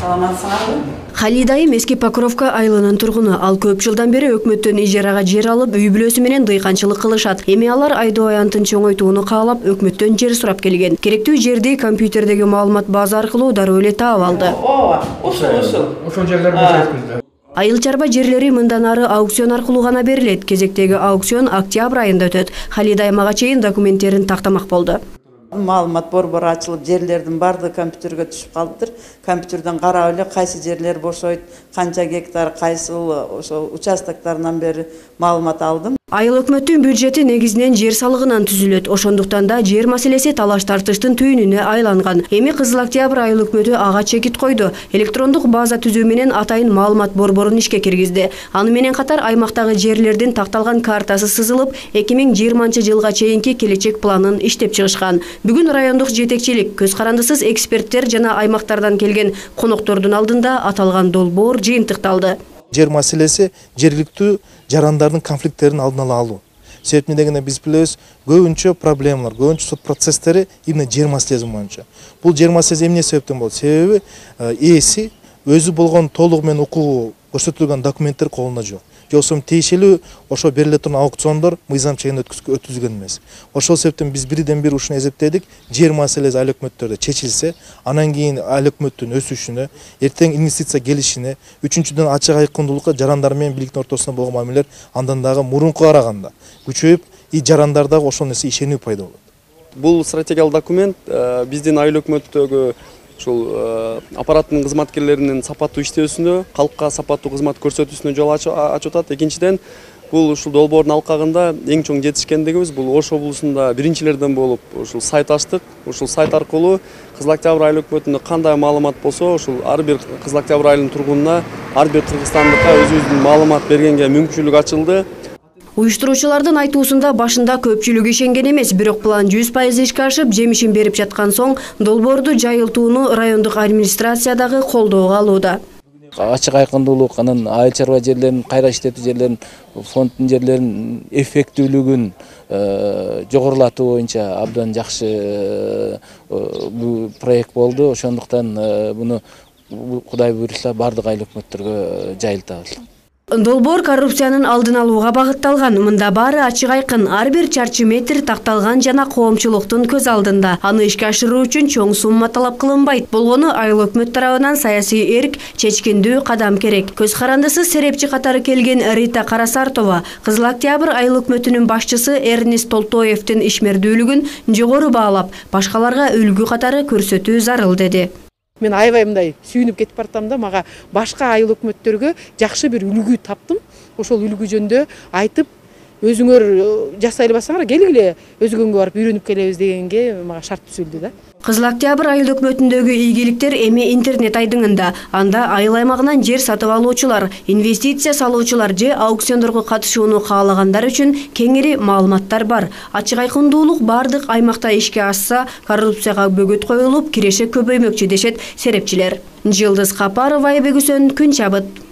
Саламатсыңарбы? Халидайым эски Покровка айылынын тургуну. Ал көп жылдан бери өкмөттөн ижарага жер алып, үй бүлөсү менен дыйканчылык кылышат. Эми алар айдоо аянтын чоңойтууну каалап, өкмөттөн жер сурап келген. Керектүү жерди компьютердеги маалымат база аркылуу дароо эле таап алды. Ошол жерлер бош эткизди. Айыл чарба жерлери мындан ары аукцион аркылуу гана берилет. Кезектеги аукцион октябрь айында өтөт. Халидайым ага чейин документтерин тактамак болду. Маалымат борбору ачылып, жерлердин бардыгы компьютерге түшүп калыптыр. Компьютерден карап эле кайсы жерлер бошойт, канча гектар, кайсы ошо участоктарынан бери маалымат алдым. Айыл өкмөттүн бюджети негизинен жер салыгынан түзүлөт. Ошондуктан да жер маселеси талаш-тартыштын түйүнүнө айланган. Эми Кызыл Октябрь айыл өкмөтү ага чекит койду. Электрондук база түзүү менен атайын маалымат борборун ишке киргизди. Аны менен катар аймактагы жерлердин такталган картасы сызылып, 2020-жылга чейинки келечек планын иштеп чыгышкан. Бүгүн райондук жетекчилик, көз карандысыз эксперттер жана аймактардан келген коноктордун алдында аталган долбоор жыйынтыкталды. Жер маселеси жергиликтүү жарандардын конфликттерин алдын ала алуу. Себеби дегенде биз билебиз, көбүнчө проблемалар, көбүнчө сот процесстери именно жер маселеси боюнча. Бул жер маселеси эмне себептен болот? Себеби ээси өзү болгон толугу менен укугу көрсөтүлгөн документтер колунда жок. Жоксом тиешелүү ошо бериле турган аукциондор мыйзам чегинде өткүзүлгөн эмес. Ошол себептен биз бирден бир ушуну эсептедик. Жер маселеси айыл өкмөттөрдө чечилсе, анан кийин айыл өкмөттүн өсүшүнө, эртең инвестиция келишине, үчүнчүдөн ачык айкындуулукка жарандар менен бийликтин ортосунда болгон мамилелер андан дагы мурунку караганда күчөйүп, жарандар дагы ошол нерсе ишенүү пайда болот. Бул стратегиялык документ биздин айыл өкмөттөгү ушул аппараттын кызматкерлеринин сапаттуу иштөөсүнө, калкка сапаттуу кызмат көрсөтүүсүнө жол ачып атат. Экинчиден, бул ушул долбоордун алкагында эң чоң жетишкендигибиз бул Ош облусунда биринчилерден болуп ушул сайт ачтык. Ушул сайт аркылуу Кызыл Октябрь айыл өкмөтүндө кандай маалымат болсо, ушул ар бир Кызыл Октябрь айылынын тургунуна, ар бир кыргызстандыкка өзүбүздүн маалымат бергенге мүмкүнчүлүк ачылды. Уюштуруучулардын айтуусунда башында көпчүлүк ишенген эмес, бирок план 100% ишке ашып, жемишин берип жаткан соң, долбоорду жайылтууну райондук администрациядагы колдоого алууда. Ачык айкындуулук, анан айыл чарба жерлерин, кайра иштетүү жерлерин, фонддун жерлеринин эффектүүлүгүн жогорулатуу боюнча абдан жакшы проект болду. Ошондуктан буну Кудай буйрса бардык айыл өкмөттөргө жайылтабыз. Долбоор коррупциянын алдын алууга багытталган. Мында баары ачык айкын, ар бир чарчы метр такталган жана коомчулуктун көз алдында. Аны ишке ашыруу үчүн чоң сумма талап кылынбайт. Болгону айыл өкмөт тарабынан саясий эрк, чечкиндүү кадам керек. Көз карандысыз серепчи катары келген Рита Карасартова Кызыл Октябрь айыл өкмөтүнүн башчысы Эрнест Толтоевдин ишмердүүлүгүн жогору баалап, башкаларга үлгү катары көрсөтүү зарыл деди. Мен аябай сүйүнүп кетип бартам да, мага башка айыл өкмөттөргө жакшы бир үлгү таптым. Ошол үлгү жөнүндө айтып, өзүңөр жасай албасаңар келгиле өзгөнгө барып үйрөнүп келебиз дегенге мага шарт түзүлдү да. Кызыл Октябрь айыл өкмөтүндөгү ийгиликтер эми интернет айдыңында. Анда айыл аймагынан жер сатып алуучулар, инвестиция салуучулар же аукциондорго катышууну каалагандар үчүн кеңири маалыматтар бар. Ачык айкындуулук бардык аймакта ишке ашса, коррупцияга бөгөт коюлуп, киреше көбөймөкчү дешет серепчилер. Жылдыз Капарова, Айбек Үсөн, Күн чабыт.